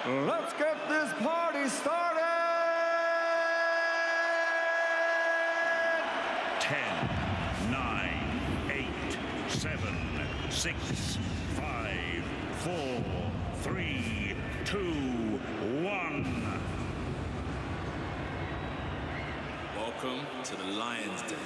Let's get this party started! 10, 9, 8, 7, 6, 5, 4, 3, 2, 1. Welcome to the Lion's Den.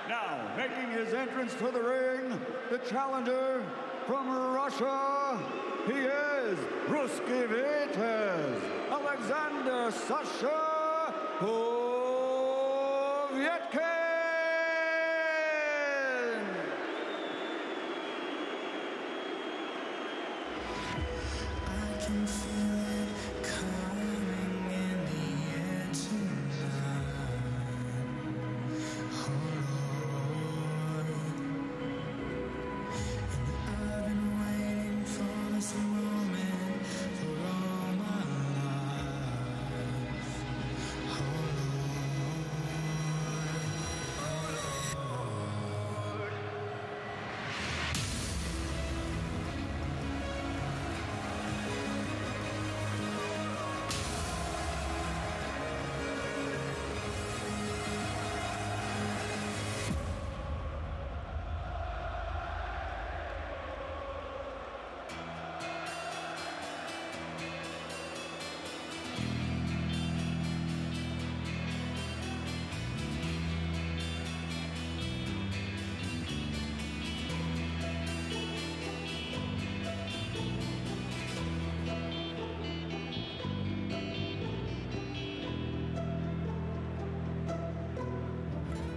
Now, making his entrance to the ring, the challenger from Russia, he is Ruski Vites, Alexander Sasha Povetkin. I can feel it coming in the air tonight. Oh Lord, and I've been waiting for this moment for all my life. Oh Lord,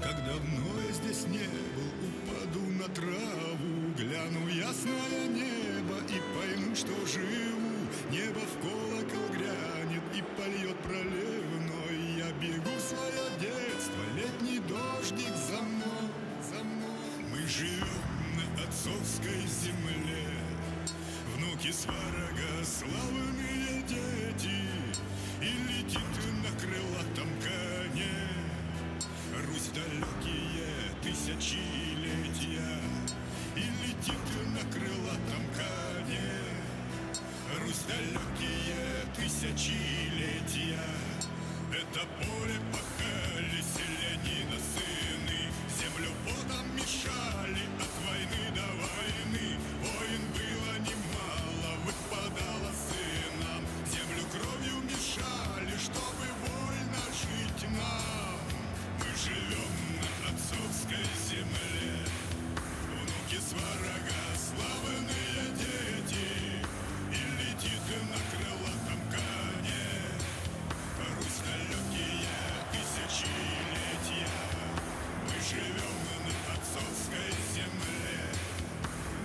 Как давно я здесь не был, упаду на траву, гляну ясное небо и пойму, что живу. Небо в колокол грянет и польет проливной. Я бегу в свое детство, летний дождик за мной, за мной. Мы живем на отцовской земле, внуки сварога, славные дети, и летит на крылатом коне Русь далекие тысячелетия, и летит на крылатом коне Русь далекие тысячелетия. Это поле пахали селянина сыны, землю потом мешали от войны до войны. Войн было немало, выпадало сынам, землю кровью мешали, чтобы вольно жить нам. Мы живем на отцовской земле, внуки сварога, славные дети, и летит на крылатом коне Русь далекие тысячелетия. Мы живем на отцовской земле,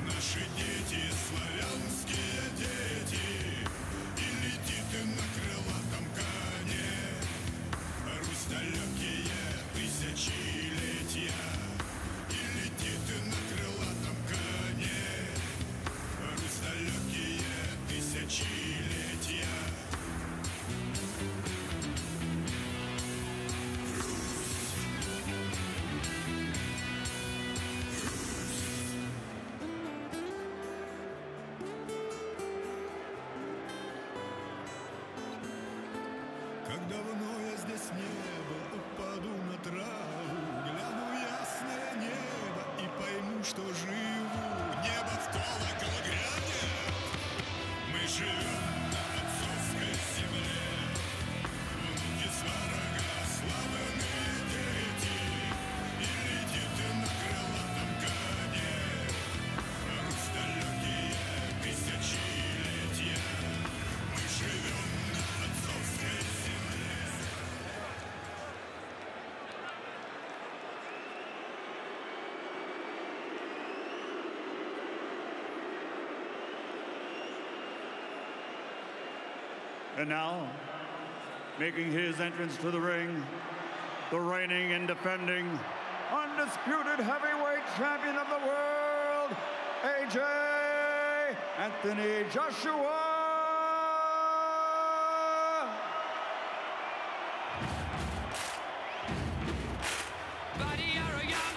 наши дети, славянские дети, и летит на крылатом коне Русь далекие тысячелетия, и летит на крылатом коне Русь далекие тысячелетия. Как давно я здесь не был, упаду на траву, гляну ясное небо и пойму, что живу. Небо в колокол грянет, мы живем на отцовской земле, внуки сварога, славные дети, и летит на крылатом коне Русь далекие тысячелетия. Мы живем на отцовской земле. And now, making his entrance to the ring, the reigning and defending undisputed heavyweight champion of the world, AJ Anthony Joshua. Buddy, you're a young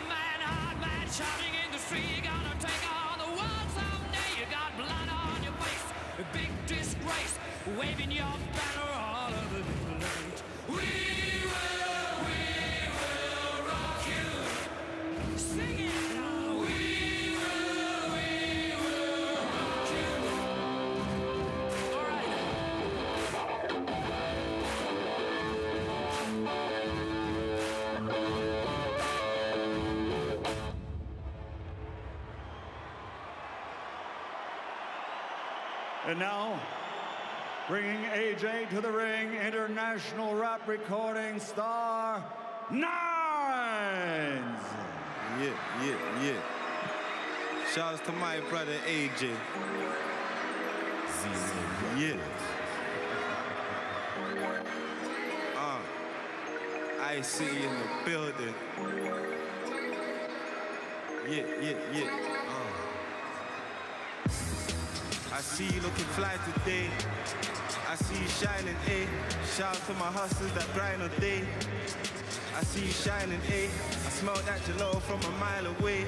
waving your banner all over the place. We will rock you. Sing it now. We will rock you. All right. And now, bringing AJ to the ring, international rap recording star, Nines! Yeah. Shouts to my brother AJ. Yeah. I see you in the building. Yeah. I see you looking fly today. I see you shining, A. Shout out to my hustlers that grind all day. I see you shining, A. I smell that gelato from a mile away.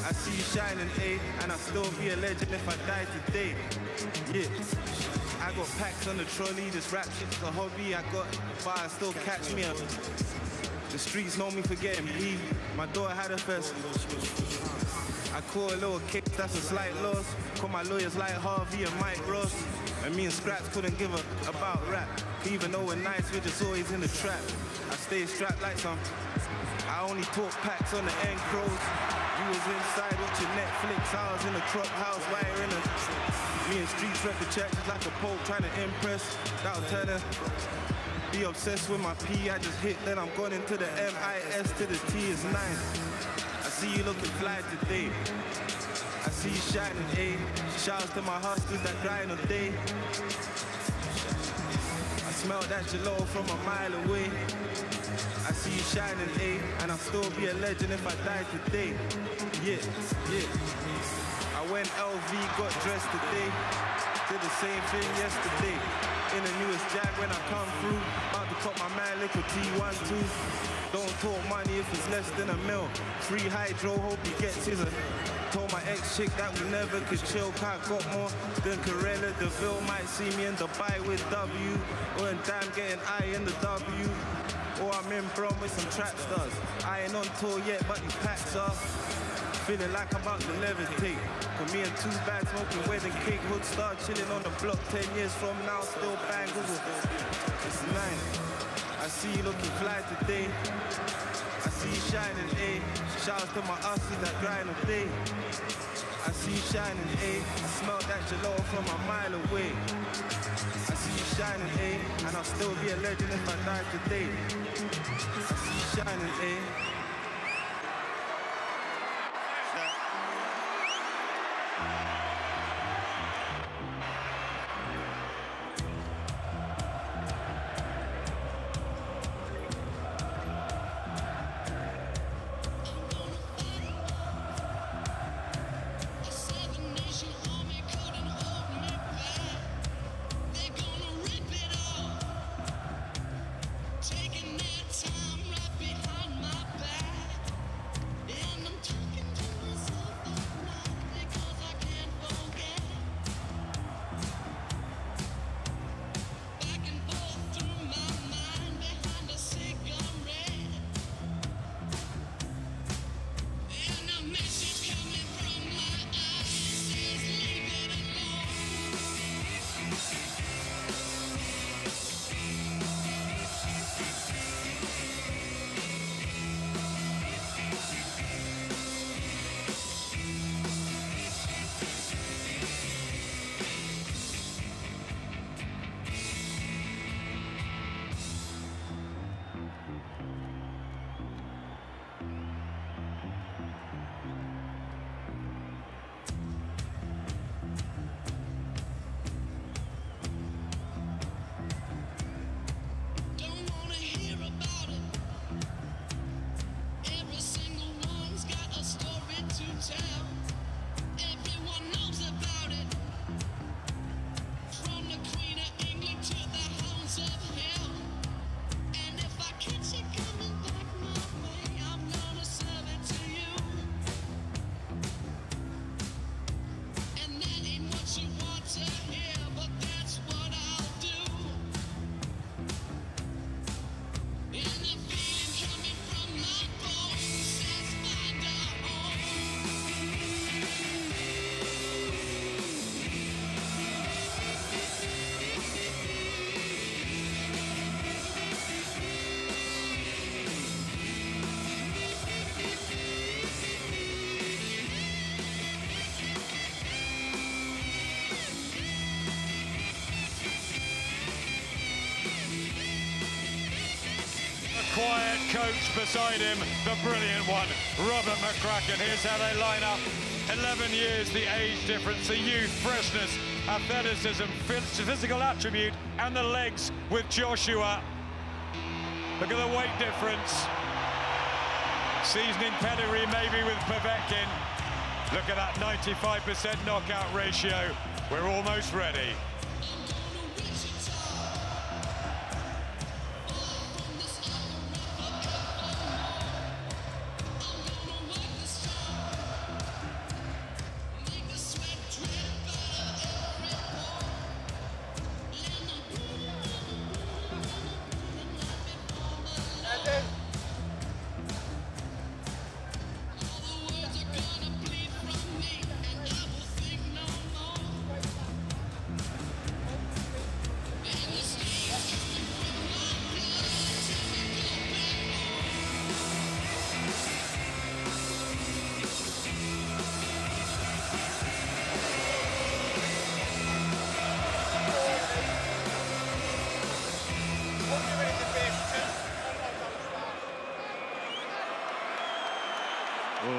I see you shining, A. And I'll still be a legend if I die today. Yeah. I got packs on the trolley. This rap shit's a hobby. I got bars, still catch me up. The streets know me for getting beat. My daughter had a first. I call a little kick, that's a slight loss. Call my lawyers like Harvey and Mike Ross. And me and Scraps couldn't give a about rap. Even though we're nice, we're just always in the trap. I stay strapped like some. I only talk packs on the end crows. You was inside watching Netflix, I was in the truck house wiring a. Me and Streets rep the churches like a pope trying to impress. That'll tell them. Be obsessed with my P, I just hit, then I'm going into the MIS to the T is 9. I see you looking fly today. I see you shining, A. Shouts to my hustlers that grind all day. I smell that gelato from a mile away. I see you shining, A. And I'll still be a legend if I die today. Yeah. I went LV, got dressed today. Did the same thing yesterday. In the newest Jag when I come through. About to cop my man liquor T12. Don't talk money if it's less than a mil. Free hydro, hope he gets his. Told my ex-chick that we never could chill. Can't got more than Corella. DeVille might see me in Dubai with W. Or in Dam getting I in the W. Or I'm in Brom with some trap stars. I ain't on tour yet, but these packs are. Feeling like I'm about to levitate. Cause me and 2 bags smoking wedding cake. Hood star chilling on the block 10 years from now. Still bangles. It's 9. I see you looking fly today. I see you shining, A. Shouts to my hustlers that grind all day. I see you shining, A. I smell that gelato from a mile away. I see you shining, A. And I'll still be a legend if I die today. I see you shining, A. Taking their time right coach beside him, the brilliant one, Robert McCracken. Here's how they line up. 11 years, the age difference, the youth, freshness, athleticism, physical attribute, and the legs with Joshua. Look at the weight difference. Seasoning pedigree maybe with Povetkin. Look at that 95% knockout ratio. We're almost ready.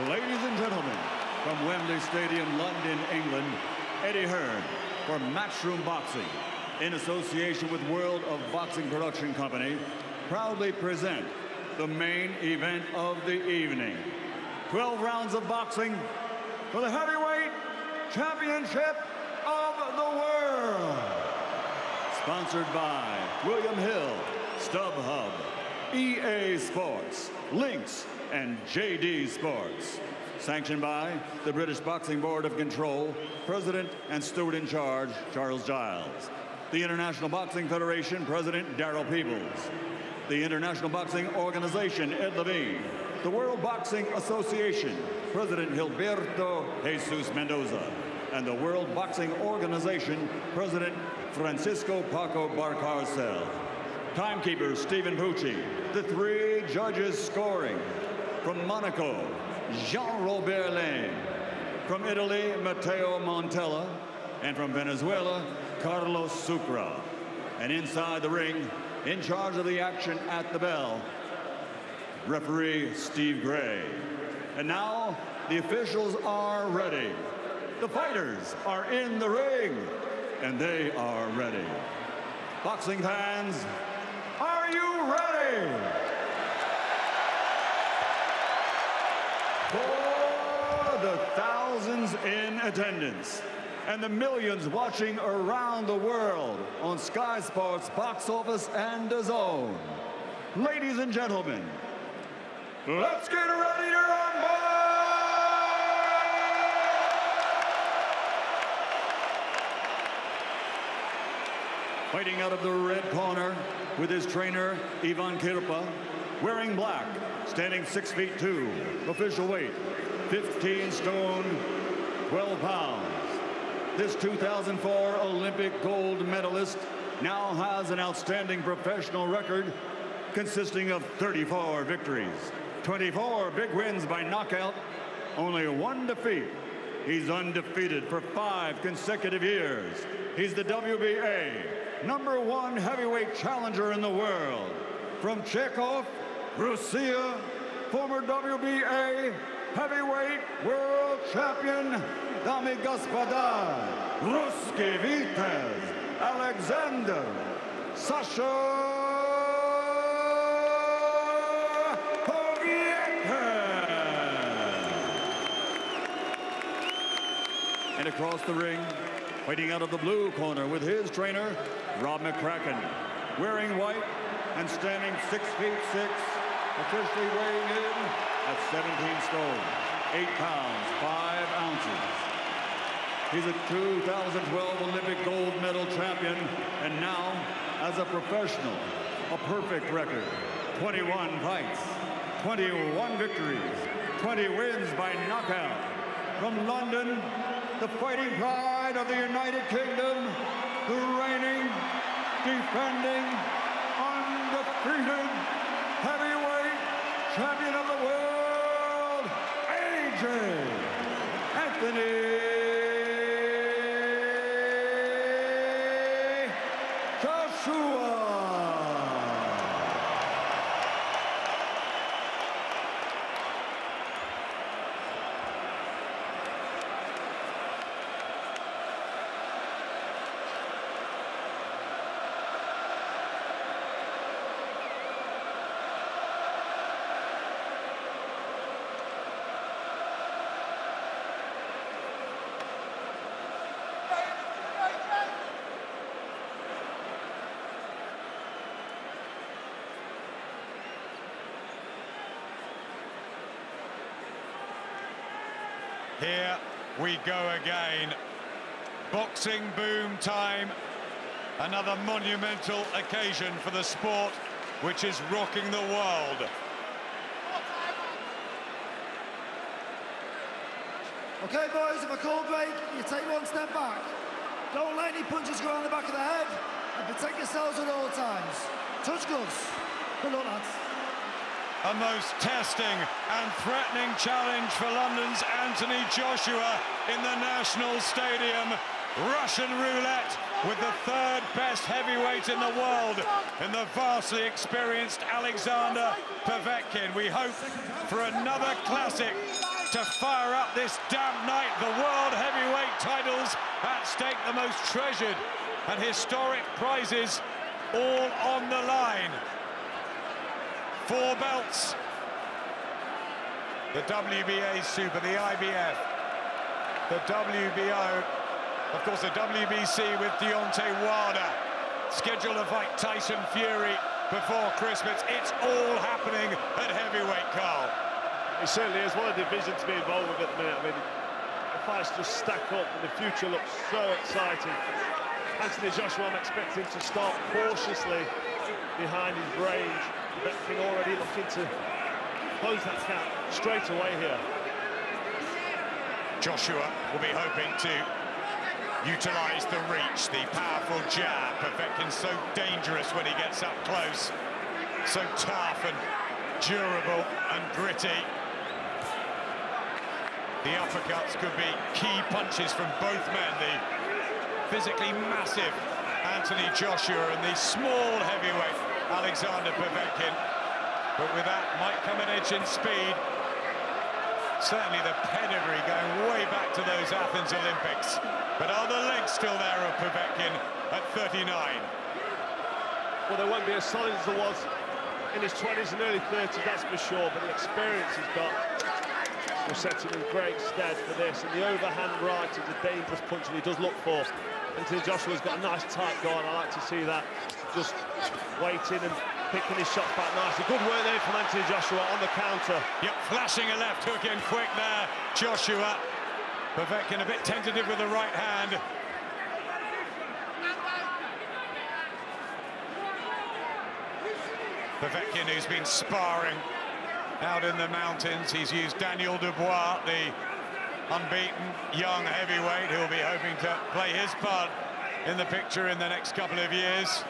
Ladies and gentlemen, from Wembley Stadium, London, England, Eddie Hearn for Matchroom Boxing, in association with World of Boxing Production Company, proudly present the main event of the evening. 12 rounds of boxing for the heavyweight championship of the world. Sponsored by William Hill, StubHub, EA Sports, Lynx, and JD Sports. Sanctioned by the British Boxing Board of Control, President and Steward in Charge, Charles Giles. The International Boxing Federation, President Darryl Peebles. The International Boxing Organization, Ed Levine. The World Boxing Association, President Gilberto Jesus Mendoza. And the World Boxing Organization, President Francisco Paco Barcarcel. Timekeeper, Stephen Pucci. The 3 judges scoring. From Monaco, Jean-Robert Lane. From Italy, Matteo Montella. And from Venezuela, Carlos Sucre. And inside the ring, in charge of the action at the bell, referee Steve Gray. And now, the officials are ready. The fighters are in the ring, and they are ready. Boxing fans, are you ready? For the thousands in attendance and the millions watching around the world on Sky Sports, Box Office, and DAZN. Ladies and gentlemen, let's get ready to rumble! Fighting out of the red corner with his trainer, Ivan Kirpa, wearing black, standing 6 feet 2, official weight, 15 stone, 12 pounds. This 2004 Olympic gold medalist now has an outstanding professional record consisting of 34 victories, 24 big wins by knockout, only 1 defeat. He's undefeated for 5 consecutive years. He's the WBA #1 heavyweight challenger in the world. From Chekhov, Russia, former WBA heavyweight world champion, Dami Gospoda, Ruski Vitez, Alexander, Sasha Povetkin. And across the ring, fighting out of the blue corner with his trainer, Rob McCracken, wearing white and standing 6 feet 6, officially weighing in at 17 stone, 8 pounds, 5 ounces. He's a 2012 Olympic gold medal champion, and now, as a professional, a perfect record. 21 fights, 21 victories, 20 wins by knockout. From London, the fighting pride of the United Kingdom, the reigning, defending, undefeated heavyweight champion of the world, AJ Anthony Joshua. Here we go again. Boxing boom time. Another monumental occasion for the sport, which is rocking the world. Okay, boys, if I call break, you take one step back. Don't let any punches go around the back of the head, and protect yourselves at all times. Touch gloves. Good luck, lads. A most testing and threatening challenge for London's Anthony Joshua in the National Stadium. Russian roulette with the third best heavyweight in the world in the vastly experienced Alexander Povetkin. We hope for another classic to fire up this damn night. The world heavyweight titles at stake, the most treasured and historic prizes all on the line. 4 belts. The WBA Super, the IBF, the WBO, of course the WBC with Deontay Wilder, scheduled to fight Tyson Fury before Christmas. It's all happening at heavyweight, Carl. It certainly is. What a division to be involved with at the minute. I mean, the fights just stack up and the future looks so exciting. Anthony Joshua, I'm expecting to start cautiously behind his range. Povetkin already looking to close that gap straight away here. Joshua will be hoping to utilise the reach, the powerful jab. Povetkin's so dangerous when he gets up close. So tough and durable and gritty. The uppercuts could be key punches from both men. The physically massive Anthony Joshua and the small heavyweight Alexander Povetkin. But with that might come an edge in speed. Certainly the pedigree going way back to those Athens Olympics. But are the legs still there of Povetkin at 39? Well, they won't be as solid as there was in his 20s and early 30s, that's for sure. But the experience he's got will set him in great stead for this. And the overhand right is a dangerous punch that he does look for. Anthony Joshua's got a nice tight guard. I like to see that. Just waiting and picking his shots back nicely. Good work there from Anthony Joshua on the counter. Yep, flashing a left hook in quick there, Joshua. Povetkin a bit tentative with the right hand. Povetkin, who's been sparring out in the mountains. He's used Daniel Dubois, the unbeaten young heavyweight, who'll be hoping to play his part in the picture in the next couple of years.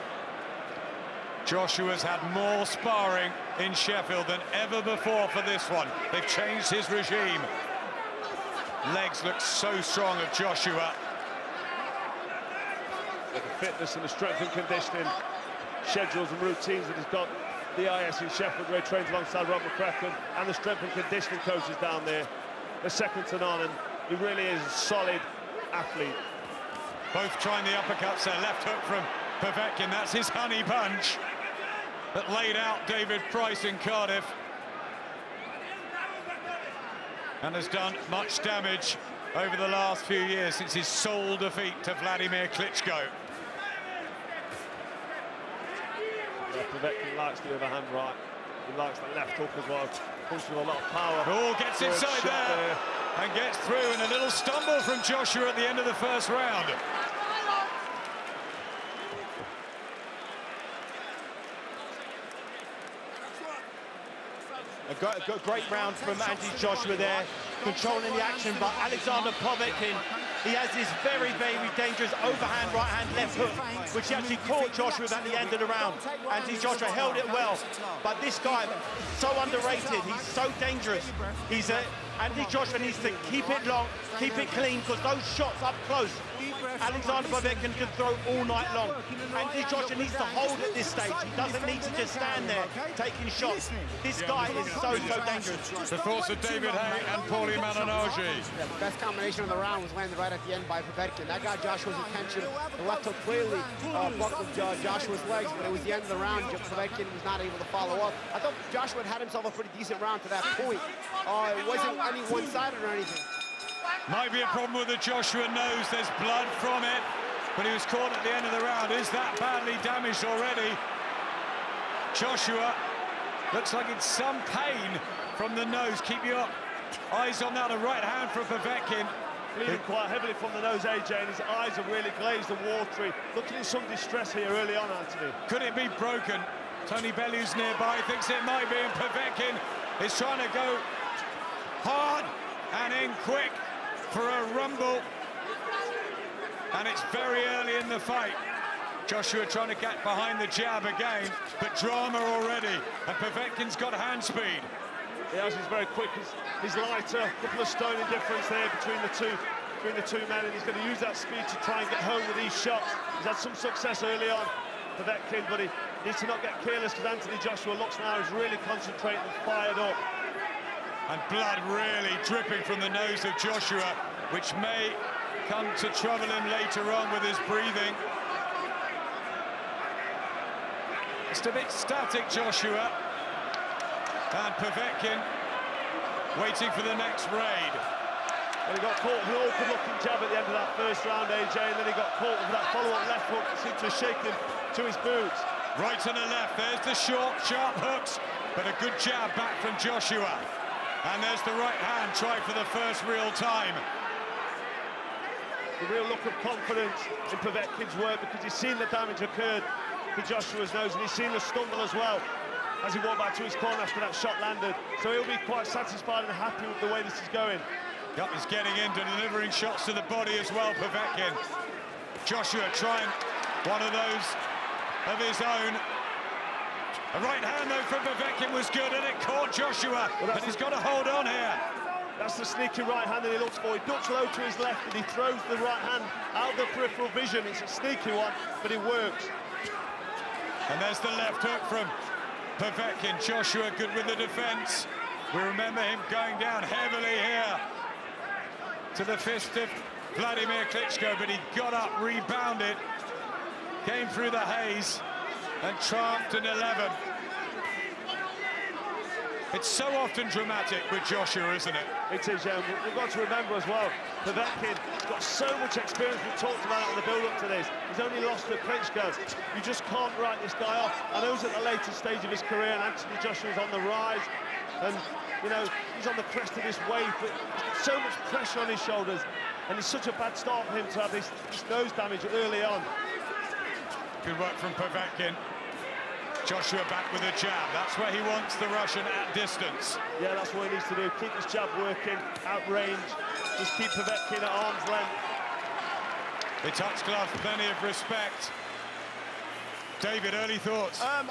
Joshua's had more sparring in Sheffield than ever before for this one. They've changed his regime. Legs look so strong of Joshua. With the fitness and the strength and conditioning schedules and routines that he's got, the IS in Sheffield, where he trains alongside Rob McCracken, and the strength and conditioning coaches down there, they're second to none, and he really is a solid athlete. Both trying the uppercuts there, left hook from Povetkin, that's his honey punch that laid out David Price in Cardiff and has done much damage over the last few years since his sole defeat to Vladimir Klitschko. Yeah, Povetkin likes the overhand right. He likes the left hook as well. Punching with a lot of power. Oh, gets inside there and gets through, and a little stumble from Joshua at the end of the first round. A great round from Anthony Joshua there, controlling the action, but Alexander Povetkin, he has this very, very dangerous overhand, right-hand, left hook, which he actually caught Joshua at the end of the round. Anthony Joshua held it well, but this guy, so underrated, he's so dangerous. Anthony Joshua needs to keep it long, keep it clean, because those shots up close, Alexander Povetkin can throw all night long. Anthony Joshua needs to hold at this stage. He doesn't need to just stand there taking shots. This guy is so dangerous. The thoughts of David Hay and Paulie Malignaggi. Yeah, the best combination of the round was landed right at the end by Povetkin. That got Joshua's attention. The left hook clearly buckled Joshua's legs, but it was the end of the round. Povetkin was not able to follow up. I thought Joshua had himself a pretty decent round to that point. It wasn't any one-sided or anything. Might be a problem with the Joshua nose. There's blood from it, but he was caught at the end of the round. Is that badly damaged already? Joshua looks like it's some pain from the nose. Keep your Eyes on that, a right hand from Povetkin. Bleeding quite heavily from the nose, AJ, and his eyes are really glazed and watery. Looking in some distress here early on, Anthony. Could it be broken? Tony Bellew's nearby, thinks it might be, and Povetkin is trying to go hard and in quick for a rumble. And it's very early in the fight. Joshua trying to get behind the jab again, but drama already, and Povetkin's got hand speed. He has, he's very quick, he's lighter, a couple of stone in difference there between the two men, and he's going to use that speed to try and get home with these shots. He's had some success early on, Povetkin, but he needs to not get careless, because Anthony Joshua looks now is really concentrating and fired up. And blood really dripping from the nose of Joshua, which may come to trouble him later on with his breathing. Just a bit static, Joshua. And Povetkin waiting for the next raid. Well, he got caught with an awkward-looking jab at the end of that first round, AJ, and then he got caught with that follow-up left hook that seemed to have shaken him to his boots. Right and a left, there's the short, sharp hooks, but a good jab back from Joshua. And there's the right hand, tried for the first real time. The real look of confidence in Povetkin's work, because he's seen the damage occurred to Joshua's nose, and he's seen the stumble as well as he walked back to his corner after that shot landed. So he'll be quite satisfied and happy with the way this is going. Yep, he's getting into delivering shots to the body as well, Povetkin. Joshua trying one of those of his own. A right hand, though, from Povetkin was good, and it caught Joshua, but he's got to hold on here. That's the sneaky right hand that he looks for. He ducks low to his left, and he throws the right hand out of the peripheral vision. It's a sneaky one, but it works. And there's the left hook from Povetkin. Joshua good with the defense. We remember him going down heavily here to the fist of Vladimir Klitschko, but he got up, rebounded, came through the haze, and triumphed in 11. It's so often dramatic with Joshua, isn't it? It is, yeah. We've got to remember as well, Povetkin's got so much experience. We've talked about it on the build-up to this. He's only lost to Klitschko. You just can't write this guy off. I know he's at the later stage of his career, and Anthony Joshua's on the rise. And, you know, he's on the crest of this wave, but he's got so much pressure on his shoulders. And it's such a bad start for him to have this nose damage early on. Good work from Povetkin. Joshua back with a jab. That's where he wants the Russian at distance. Yeah, that's what he needs to do. Keep his jab working, out range. Just keep Povetkin at arm's length. They touch gloves, plenty of respect. David, early thoughts? I'm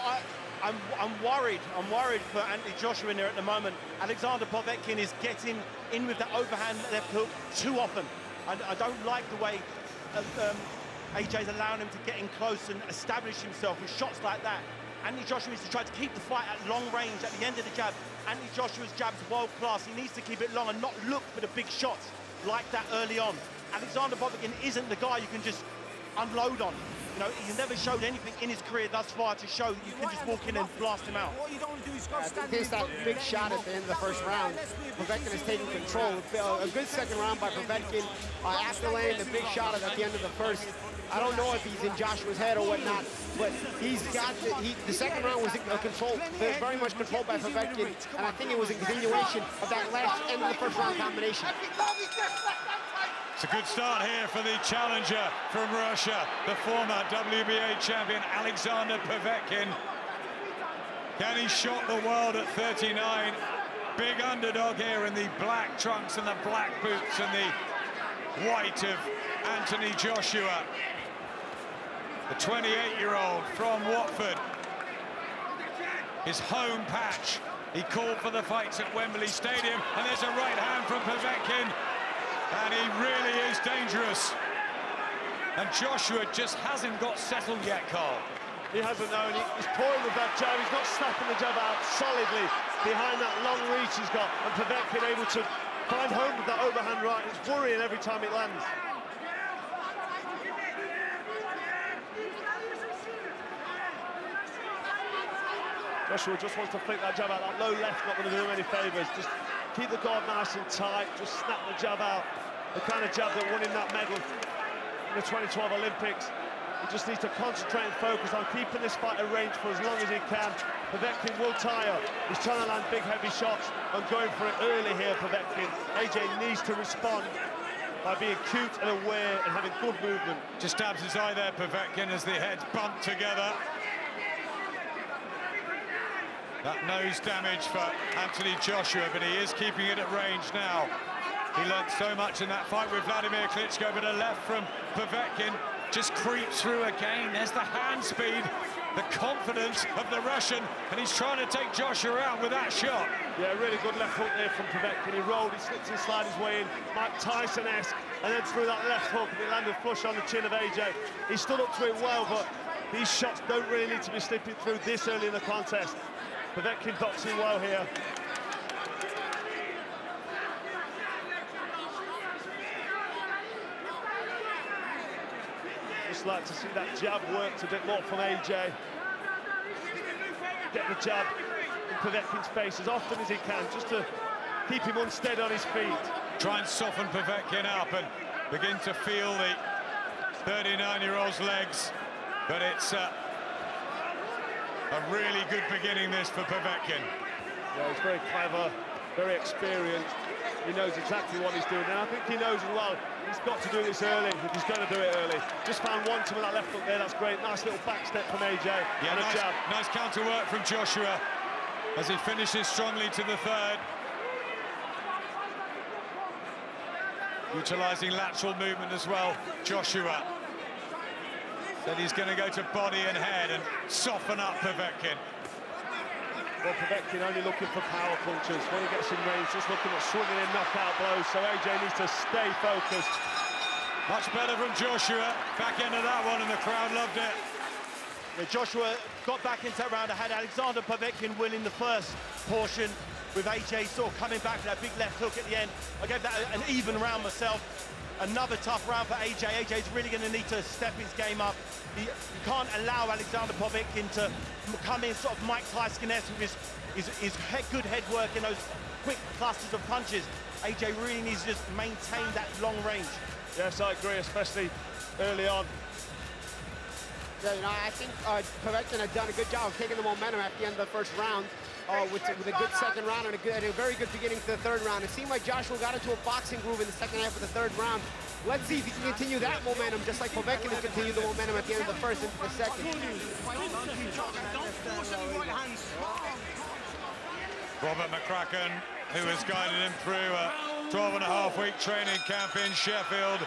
worried. I'm worried for Anthony Joshua in there at the moment. Alexander Povetkin is getting in with that overhand left hook too often. I don't like the way AJ's allowing him to get in close and establish himself with shots like that. Anthony Joshua needs to try to keep the fight at long range at the end of the jab. Anthony Joshua's jab's world class. He needs to keep it long and not look for the big shots like that early on. Alexander Povetkin isn't the guy you can just unload on. You know, he's never showed anything in his career thus far to show that you can just walk in and blast him out. What you don't do is go against that big shot at the end of the first round. Povetkin is taking control. A good second round by Povetkin after landing the big shot at the end of the first. I don't know if he's in Joshua's head or whatnot, but he's got the second round was very much controlled by Povetkin, and I think it was a continuation of that last end of the first round combination. It's a good start here for the challenger from Russia, the former WBA champion Alexander Povetkin. Can he shock the world at 39? Big underdog here in the black trunks and the black boots and the white of Anthony Joshua. The 28-year-old from Watford. His home patch. He called for the fights at Wembley Stadium, and there's a right hand from Povetkin. And he really is dangerous. And Joshua just hasn't got settled yet, Carl. He hasn't known. He's toying with that jab. He's not snapping the jab out solidly behind that long reach he's got. And Povetkin able to find home with that overhand right. It's worrying every time it lands. Joshua just wants to flick that jab out. That low left not going to do him any favours. Just keep the guard nice and tight. Just snap the jab out. The kind of jab that won him that medal in the 2012 Olympics. He just needs to concentrate and focus on keeping this fight at range for as long as he can. Povetkin will tire. He's trying to land big, heavy shots and going for it early here, Povetkin. AJ needs to respond by being cute and aware and having good movement. Just stabs his eye there, Povetkin, as the heads bump together. That nose damage for Anthony Joshua, but he is keeping it at range now. He learnt so much in that fight with Vladimir Klitschko, but a left from Povetkin just creeps through again. There's the hand speed, the confidence of the Russian, and he's trying to take Joshua out with that shot. Yeah, really good left hook there from Povetkin. He rolled, he slipped and slid his way in, Mike Tyson-esque, and then threw that left hook, and it landed flush on the chin of AJ. He stood up to it well, but these shots don't really need to be slipping through this early in the contest. Povetkin boxing well here. Just like to see that jab worked a bit more from AJ. Get the jab in Povetkin's face as often as he can, just to keep him unsteady on his feet. Try and soften Povetkin up and begin to feel the 39-year-old's legs, but it's a really good beginning this for Povetkin. Yeah, he's very clever, very experienced. He knows exactly what he's doing, and I think he knows as well he's got to do this early if he's going to do it early. Just found one with that left hook there, that's great. Nice little back step from AJ. Yeah, and a jab. Nice counter work from Joshua as he finishes strongly to the third. Utilising lateral movement as well, Joshua. Said he's going to go to body and head and soften up Povetkin. Well, Povetkin only looking for power punches. When he gets in range, just looking at swinging in knockout blows, so AJ needs to stay focused. Much better from Joshua. Back into that one, and the crowd loved it. Yeah, Joshua got back into that round. I had Alexander Povetkin winning the first portion, with AJ sort of coming back with that big left hook at the end. I gave that an even round myself. Another tough round for AJ. AJ's really going to need to step his game up. You can't allow Alexander Povetkin to come in sort of Mike Tyson-esque with his good head work and those quick clusters of punches. AJ really needs to just maintain that long range. Yes, I agree, especially early on. Yeah, you know, I think Povetkin had done a good job of taking the momentum at the end of the first round. With a good second round and a very good beginning to the third round. It seemed like Joshua got into a boxing groove in the second half of the third round. Let's see if he can continue that momentum, just like Povetkin has continued the momentum at the end of the first into the second. Robert McCracken, who has guided him through a 12-and-a-half-week training camp in Sheffield.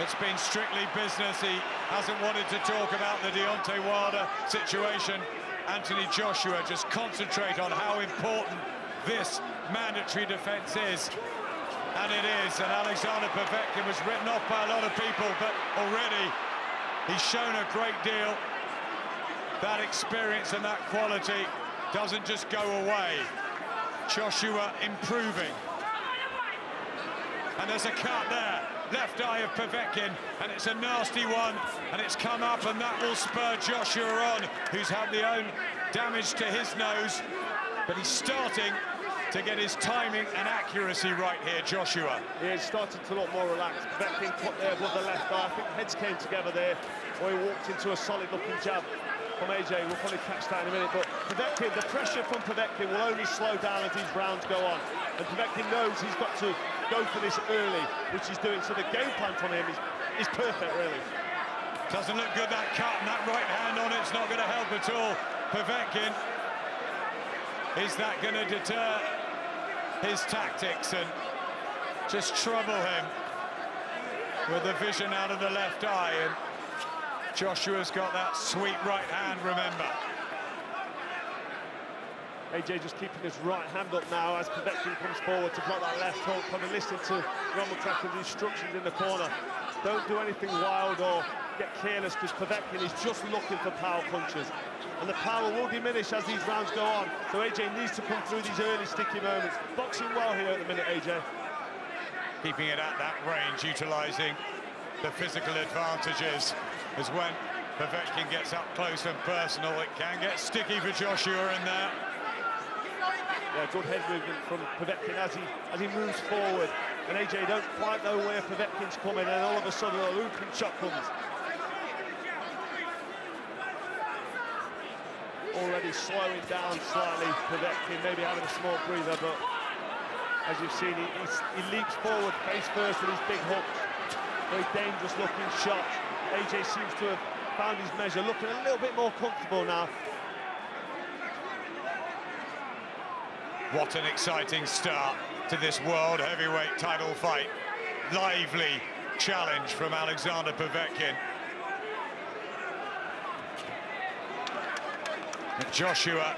It's been strictly business. He hasn't wanted to talk about the Deontay Wilder situation. Anthony Joshua just concentrate on how important this mandatory defense is. And it is. And Alexander Povetkin was written off by a lot of people, but already he's shown a great deal. That experience and that quality doesn't just go away. Joshua improving. And there's a cut there. Left eye of Povetkin, and it's a nasty one, and it's come up, and that will spur Joshua on, who's had the own damage to his nose, but he's starting to get his timing and accuracy right here, Joshua. Yeah, he's starting to look more relaxed. Povetkin put there with the left eye. I think heads came together there, or he walked into a solid-looking jab from AJ. We'll probably catch that in a minute, but Povetkin, the pressure from Povetkin will only slow down as these rounds go on, and Povetkin knows he's got to go for this early, which he's doing, so the game plan from him is perfect, really. Doesn't look good, that cut, and that right hand on it's not going to help at all. Povetkin, is that going to deter his tactics and just trouble him with the vision out of the left eye? And Joshua's got that sweet right hand, remember. AJ just keeping his right hand up now as Povetkin comes forward to block that left hook. Probably listening to Robert McCracken's instructions in the corner. Don't do anything wild or get careless, because Povetkin is just looking for power punches. And the power will diminish as these rounds go on. So AJ needs to come through these early sticky moments. Boxing well here at the minute, AJ. Keeping it at that range, utilising the physical advantages, as when Povetkin gets up close and personal, it can get sticky for Joshua in there. Yeah, good head movement from Povetkin as he moves forward. And AJ don't quite know where Povetkin's coming, and all of a sudden a looping shot comes. already slowing down slightly. Povetkin maybe having a small breather, but as you've seen, he leaps forward face first with his big hooks. Very dangerous looking shot. AJ seems to have found his measure, looking a little bit more comfortable now. What an exciting start to this world heavyweight title fight. Lively challenge from Alexander Povetkin. And Joshua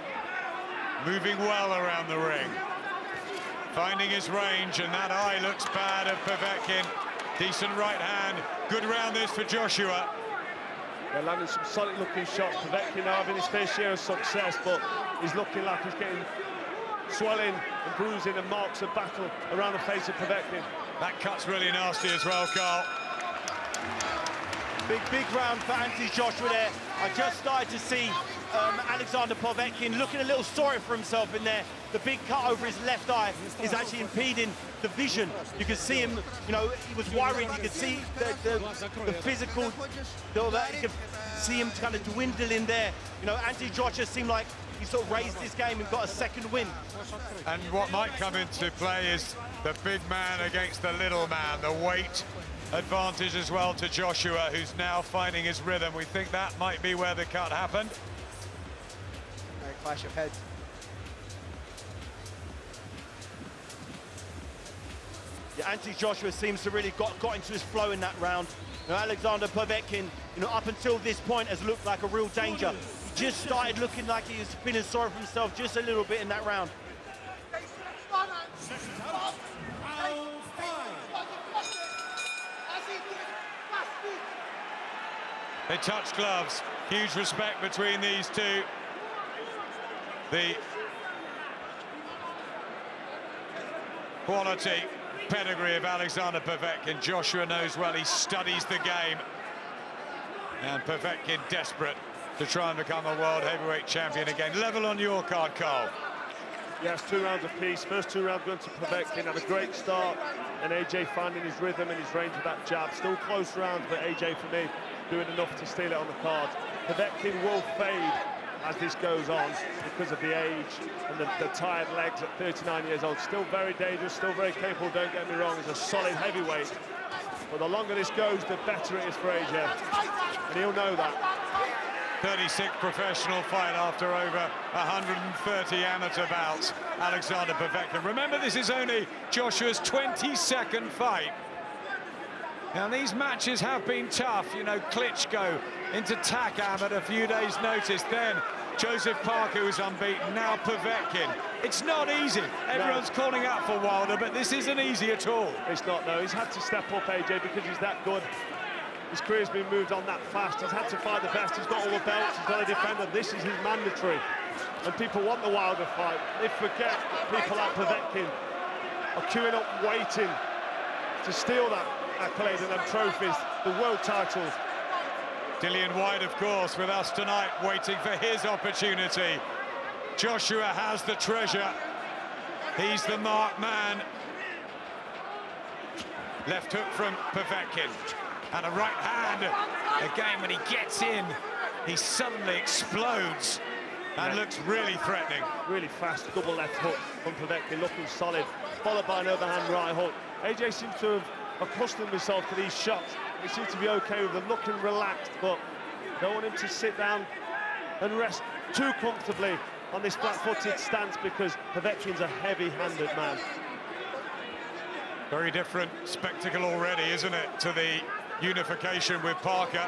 moving well around the ring, finding his range, and that eye looks bad of Povetkin. Decent right hand, good round this for Joshua. They're landing some solid looking shots. Povetkin now having his fair share of success, but he's looking like he's getting swelling and bruising and marks of battle around the face of Povetkin. That cut's really nasty as well, Carl. Big round for Anthony Joshua there. I just started to see Alexander Povetkin looking a little sorry for himself in there. The big cut over his left eye is actually impeding the vision. You can see him, you know, he was worried. You could see the physical, you could see him kind of dwindle in there. You know, Anthony Joshua seemed like he sort of raised this game and got a second win. And what might come into play is the big man against the little man, the weight advantage as well to Joshua, who's now finding his rhythm. We think that might be where the cut happened. All right, clash of heads. Yeah, Anthony Joshua seems to really got into his flow in that round. You know, Alexander Povetkin, you know, up until this point has looked like a real danger. He just started looking like he was feeling sorry for himself just a little bit in that round. They touch gloves. Huge respect between these two. The quality, pedigree of Alexander Povetkin. Joshua knows well, he studies the game. And Povetkin desperate to try and become a world heavyweight champion again. Level on your card, Carl. Yes, 2 rounds apiece. First 2 rounds going to Povetkin. Had a great start, and AJ finding his rhythm and his range with that jab. Still close rounds, but AJ, for me, doing enough to steal it on the card. Povetkin will fade as this goes on because of the age and the tired legs at 39 years old. Still very dangerous, still very capable, don't get me wrong. He's a solid heavyweight. But the longer this goes, the better it is for AJ. And he'll know that. 36th professional fight after over 130 amateur bouts. Alexander Povetkin. Remember, this is only Joshua's 22nd fight. Now, these matches have been tough. You know, Klitschko into Takam at a few days' notice. Then Joseph Parker, who's unbeaten. Now Povetkin. It's not easy. Everyone's calling out for Wilder, but this isn't easy at all. It's not, no. He's had to step up, AJ, because he's that good. His career's been moved on that fast. He's had to fight the best. He's got all the belts. He's got a defender. This is his mandatory. And people want the Wilder fight. They forget that people like Povetkin are queuing up, waiting to steal that accolade and them trophies, the world titles. Dillian White, of course, with us tonight, waiting for his opportunity. Joshua has the treasure. He's the marked man. Left hook from Povetkin. And a right hand. Again, when he gets in, he suddenly explodes and looks really threatening. Really fast double left hook from Povetkin, looking solid, followed by an overhand right hook. AJ seems to have accustomed himself to these shots. He seems to be okay with them, looking relaxed, but don't want him to sit down and rest too comfortably on this flat-footed stance because Povetkin's a heavy-handed man. Very different spectacle already, isn't it, to the unification with Parker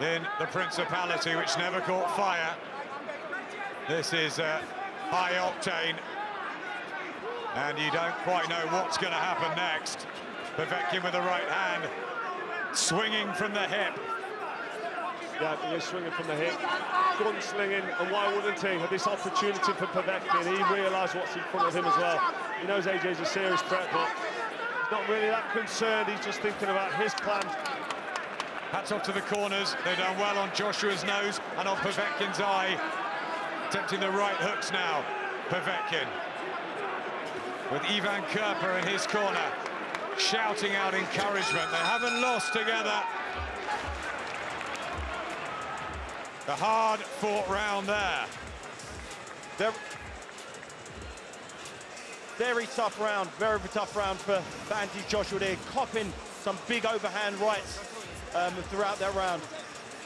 in the Principality, which never caught fire. This is high octane, and you don't quite know what's going to happen next. Povetkin with the right hand, swinging from the hip. Yeah, he is swinging from the hip, gunslinging, and why wouldn't he? Have this opportunity for Povetkin. He realised what's in front of him as well. He knows AJ's a serious threat, but he's not really that concerned. He's just thinking about his plan. Hats off to the corners. They've done well on Joshua's nose and on Povetkin's eye. Attempting the right hooks now, Povetkin. With Ivan Kerper in his corner, shouting out encouragement. They haven't lost together. The hard-fought round there. Very tough round for Anthony Joshua there, copping some big overhand rights throughout that round.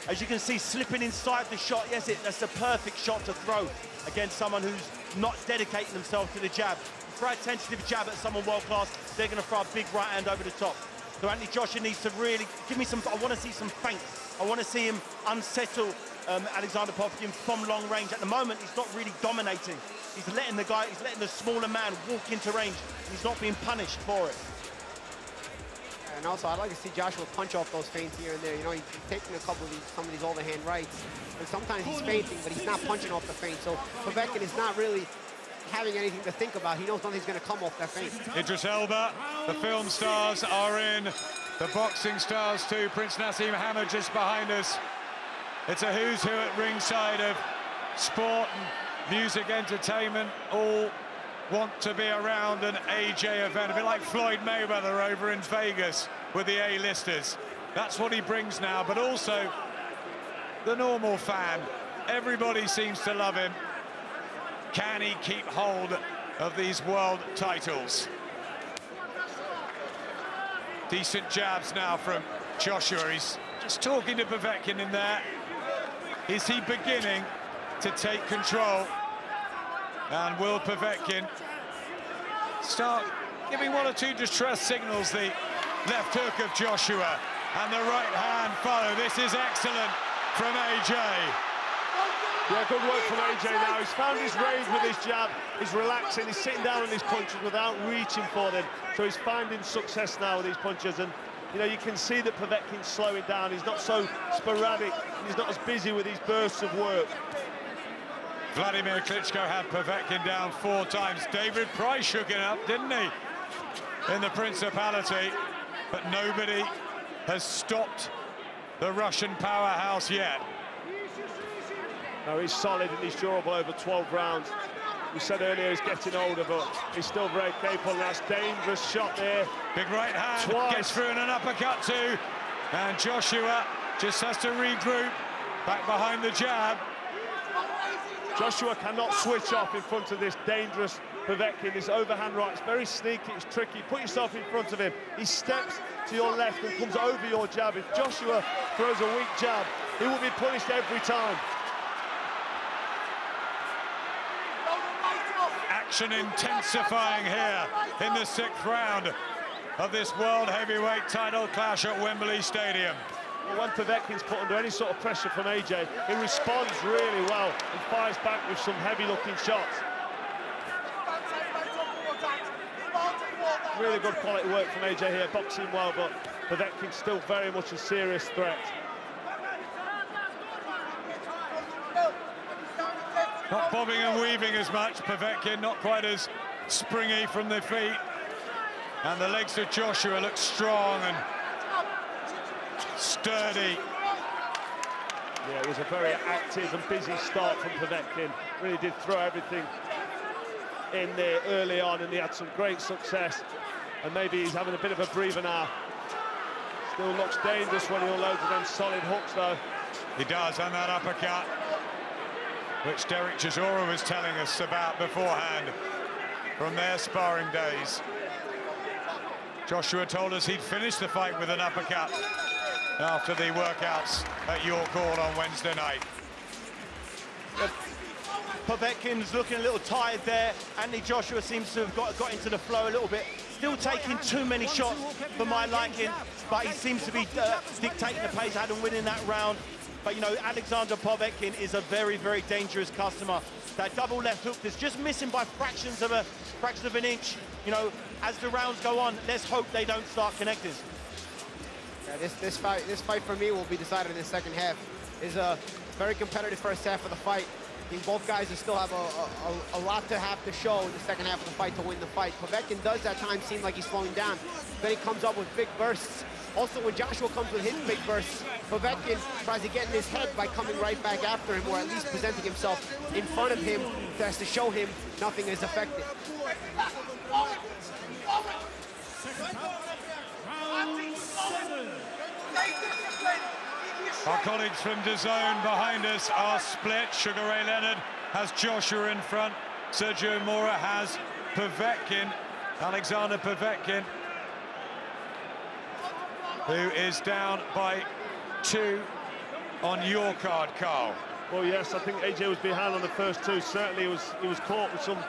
As you can see, slipping inside the shot. Yes, that's the perfect shot to throw against someone who's not dedicating themselves to the jab. Throw a tentative jab at someone world-class, they're going to throw a big right hand over the top. So Anthony Joshua needs to really give me some, I want to see some feints. I want to see him unsettle Alexander Povetkin from long range. At the moment, he's not really dominating. He's letting the smaller man walk into range. He's not being punished for it. And also, I'd like to see Joshua punch off those feints here and there. You know, he's taking some of these overhand rights. And sometimes he's feinting, but he's not punching off the feint. So Povetkin is not really having anything to think about. He knows nothing's going to come off that feint. Idris Elba, the film stars are in. The boxing stars too. Prince Nassim Hamid just behind us. It's a who's who at ringside of sport and music entertainment. All want to be around an AJ event, a bit like Floyd Mayweather over in Vegas with the A-listers. That's what he brings now, but also the normal fan. Everybody seems to love him. Can he keep hold of these world titles? Decent jabs now from Joshua. He's just talking to Povetkin in there. Is he beginning to take control? And will Povetkin start giving one or two distress signals? The left hook of Joshua and the right hand follow. This is excellent from AJ. Yeah, good work from AJ now. He's found his range with his jab. He's relaxing, he's sitting down on his punches without reaching for them. So he's finding success now with these punches. And, you know, you can see that Povetkin's slowing down. He's not so sporadic. He's not as busy with these bursts of work. Vladimir Klitschko had Povetkin down 4 times. David Price shook it up, didn't he, in the Principality? But nobody has stopped the Russian powerhouse yet. No, he's solid and he's durable over 12 rounds. We said earlier he's getting older, but he's still very capable. That's dangerous shot there. Big right hand, twice. Gets through in an uppercut too. And Joshua just has to regroup, back behind the jab. Joshua cannot switch off in front of this dangerous Povetkin. This overhand right, it's very sneaky, it's tricky. Put yourself in front of him. He steps to your left and comes over your jab. If Joshua throws a weak jab, he will be punished every time. Action intensifying here in the 6th round of this World Heavyweight title clash at Wembley Stadium. Well, when Povetkin's put under any sort of pressure from AJ, he responds really well and fires back with some heavy-looking shots. Really good quality work from AJ here, boxing well, but Povetkin's still very much a serious threat. Not bobbing and weaving as much. Povetkin not quite as springy from the feet. And the legs of Joshua look strong and sturdy. Yeah, it was a very active and busy start from Povetkin. Really did throw everything in there early on, and he had some great success. And maybe he's having a bit of a breather now. Still looks dangerous when he unloads them solid hooks, though. He does, and that uppercut, which Derek Chisora was telling us about beforehand from their sparring days. Joshua told us he'd finished the fight with an uppercut after the workouts at York Hall on Wednesday night. Povetkin's looking a little tired there. Anthony Joshua seems to have got into the flow a little bit. Still taking too many shots for my liking, but he seems to be dictating the pace, had him winning that round. But, you know, Alexander Povetkin is a very, very dangerous customer. That double left hook is just missing by fractions of an inch. You know, as the rounds go on, let's hope they don't start connecting. Yeah, this fight for me will be decided in the second half. It's a very competitive first half of the fight. I think both guys still have a lot to have to show in the second half of the fight to win the fight. Povetkin does at times seem like he's slowing down. Then he comes up with big bursts. Also, when Joshua comes with his big bursts, Povetkin tries to get in his head by coming right back after him, or at least presenting himself in front of him, just to show him nothing is effective. Our colleagues from DAZN behind us are split. Sugar Ray Leonard has Joshua in front. Sergio Mora has Povetkin, Alexander Povetkin, who is down by 2 on your card, Carl. Well, yes, I think AJ was behind on the first 2. Certainly he was caught with some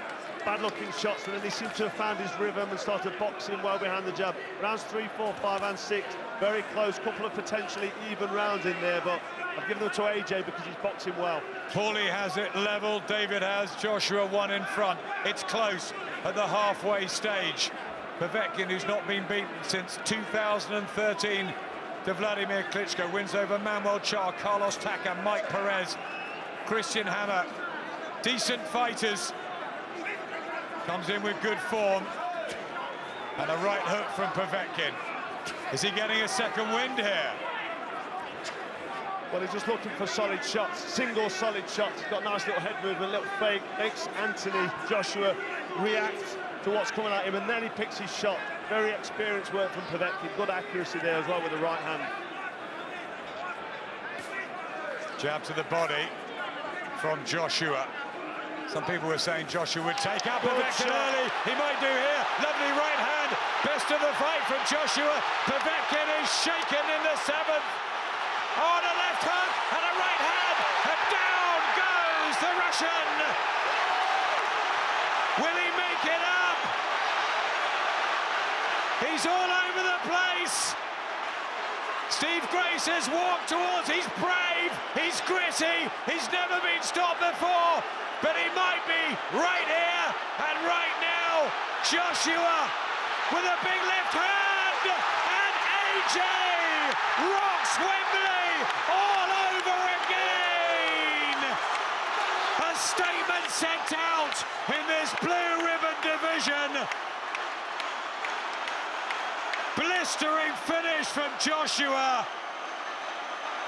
bad-looking shots, and then he seemed to have found his rhythm and started boxing well behind the jab. Rounds 3, 4, 5, and 6, very close. Couple of potentially even rounds in there, but I've given them to AJ because he's boxing well. Paulie has it level. David has Joshua 1 in front. It's close at the halfway stage. Povetkin, who's not been beaten since 2013, to Vladimir Klitschko, wins over Manuel Char, Carlos Taka, Mike Perez, Christian Hammer. Decent fighters. Comes in with good form. And a right hook from Povetkin. Is he getting a second wind here? Well, he's just looking for solid shots, single solid shots. He's got a nice little head movement, little fake. Makes Anthony Joshua react to what's coming at him, and then he picks his shot. Very experienced work from Povetkin. Good accuracy there as well with the right hand. Jab to the body from Joshua. Some people were saying Joshua would take out Povetkin early. He might do here. Lovely right hand. Best of the fight from Joshua. Povetkin is shaken in the 7th. On a left hook and a right hand. And down goes the Russian. Will he make it up? He's all over the place. Steve Grace has walked towards. He's brave. He's gritty. He's never been stopped before. But he might be right here and right now. Joshua with a big left hand, and AJ rocks Wembley all over again. A statement sent out in this blue ribbon division. Blistering finish from Joshua.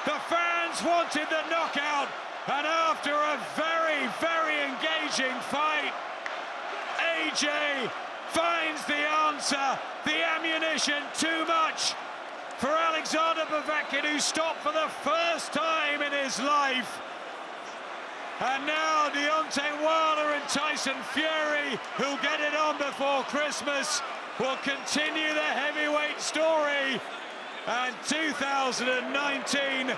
The fans wanted the knockout. And after a very, very engaging fight, AJ finds the answer, the ammunition too much for Alexander Povetkin, who stopped for the first time in his life. And now Deontay Wilder and Tyson Fury, who'll get it on before Christmas, will continue the heavyweight story. And 2019,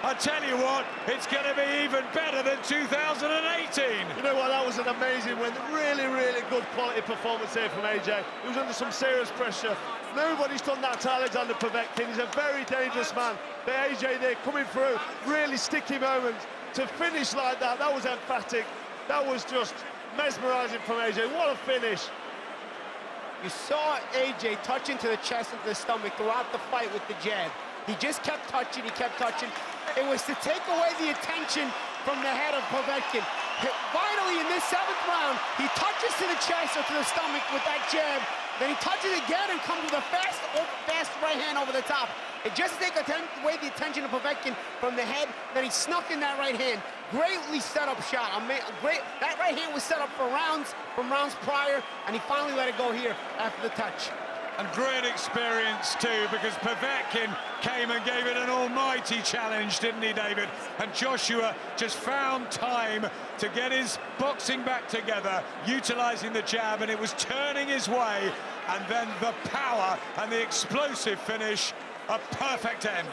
I tell you what, it's going to be even better than 2018. You know what, that was an amazing win. Really, really good quality performance here from AJ. He was under some serious pressure. Nobody's done that to Alexander Povetkin. He's a very dangerous man. The AJ there coming through, really sticky moment. To finish like that, that was emphatic. That was just mesmerising from AJ. What a finish. You saw AJ touch into the chest and the stomach throughout the fight with the jab. He just kept touching, he kept touching. It was to take away the attention from the head of Povetkin. Finally, in this 7th round, he touches to the chest or to the stomach with that jab. Then he touches again and comes with a fast right hand over the top. It just to take away the attention of Povetkin from the head. Then he snuck in that right hand. Greatly set up shot. That right hand was set up for rounds, from rounds prior, and he finally let it go here after the touch. And great experience too, because Povetkin came and gave it an almighty challenge, didn't he, David? And Joshua just found time to get his boxing back together, utilising the jab, and it was turning his way. And then the power and the explosive finish, a perfect end.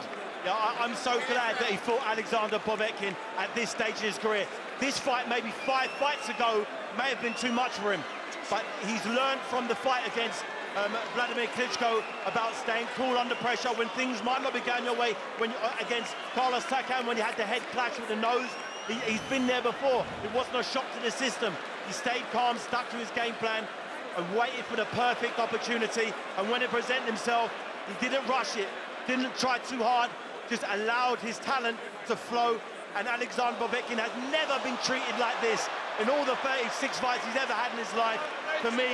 Yeah, I'm so glad that he fought Alexander Povetkin at this stage in his career. This fight, maybe 5 fights ago, may have been too much for him. But he's learned from the fight against Vladimir Klitschko about staying cool under pressure when things might not be going your way. When against Carlos Takam, when you had the head clash with the nose, he's been there before. It wasn't a shock to the system. He stayed calm, stuck to his game plan, and waited for the perfect opportunity. And when it presented himself, he didn't rush it, didn't try too hard, just allowed his talent to flow. And Alexander Povetkin has never been treated like this in all the 36 fights he's ever had in his life. For me,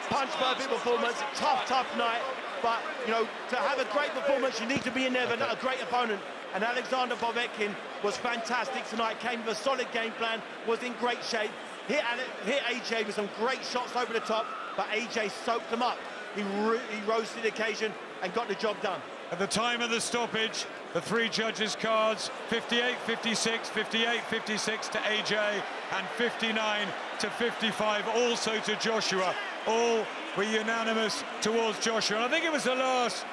punch-perfect performance, tough night. But, you know, to have a great performance, you need to be in there with a great opponent. And Alexander Povetkin was fantastic tonight, came with a solid game plan, was in great shape. Hit AJ with some great shots over the top, but AJ soaked him up. He rose to the occasion and got the job done. At the time of the stoppage, the three judges' cards, 58-56, 58-56 to AJ, and 59-55 also to Joshua. All were unanimous towards Joshua. And I think it was the last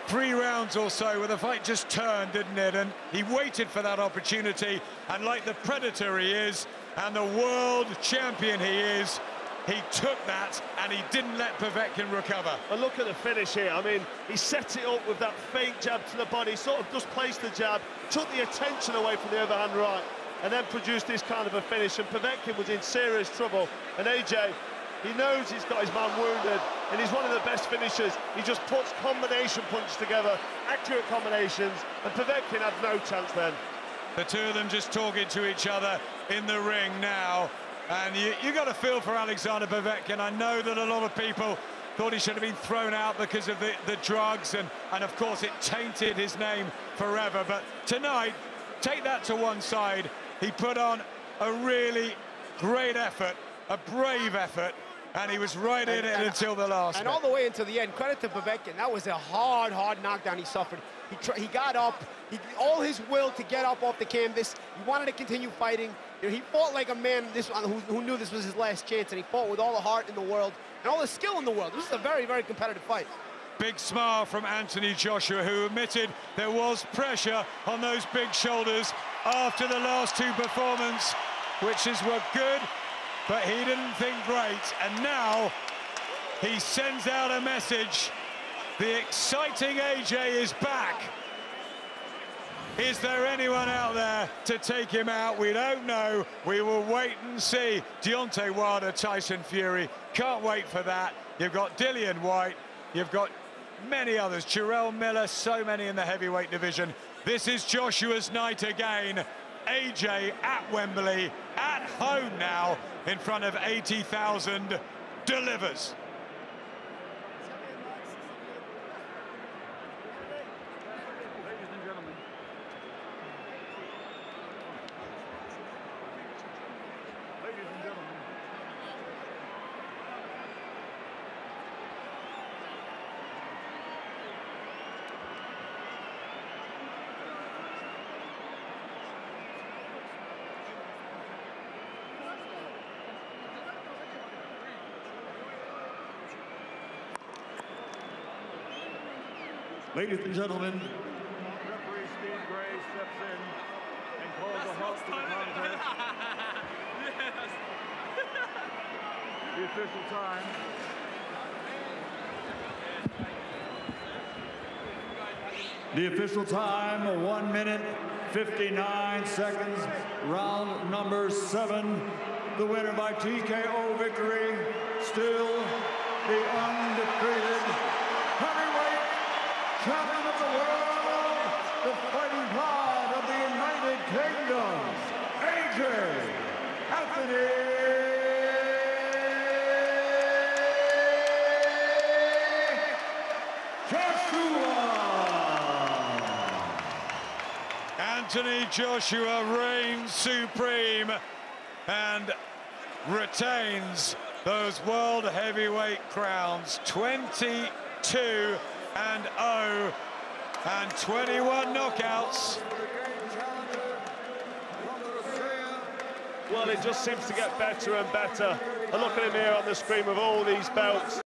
3 rounds or so where the fight just turned, didn't it? And he waited for that opportunity, and like the predator he is, and the world champion he is, he took that and he didn't let Povetkin recover. But look at the finish here. I mean, he set it up with that feint jab to the body, sort of just placed the jab, took the attention away from the overhand right, and then produced this kind of a finish. And Povetkin was in serious trouble. And AJ, he knows he's got his man wounded, and he's one of the best finishers. He just puts combination punches together, accurate combinations, and Povetkin had no chance then. The two of them just talking to each other in the ring now. And you got to feel for Alexander Povetkin. I know that a lot of people thought he should have been thrown out because of the drugs, and of course it tainted his name forever. But tonight, take that to one side, he put on a really great effort, a brave effort, and he was right in it until the last. And all the way until the end. Credit to Povetkin. That was a hard knockdown he suffered. He got up, all his will to get up off the canvas. He wanted to continue fighting. You know, he fought like a man who knew this was his last chance, and he fought with all the heart in the world and all the skill in the world. This is a very, very competitive fight. Big smile from Anthony Joshua, who admitted there was pressure on those big shoulders after the last 2 performances, which were good, but he didn't think great. And now he sends out a message. The exciting AJ is back. Is there anyone out there to take him out? We don't know. We will wait and see. Deontay Wilder, Tyson Fury. Can't wait for that. You've got Dillian White. You've got many others. Jarrell Miller, so many in the heavyweight division. This is Joshua's night again. AJ at Wembley, at home now, in front of 80,000, delivers. Ladies and gentlemen, Referee Steve Gray steps in and calls a halt to the contest. The official time. The official time, 1 minute, 59 seconds, round number 7. The winner by TKO victory, still the undefeated heavyweight champion of the world, the fighting pride of the United Kingdom, AJ Anthony Joshua. Anthony Joshua reigns supreme and retains those world heavyweight crowns. 22-0 and 21 knockouts. Well, it just seems to get better and better. And look at him here on the screen with all these belts.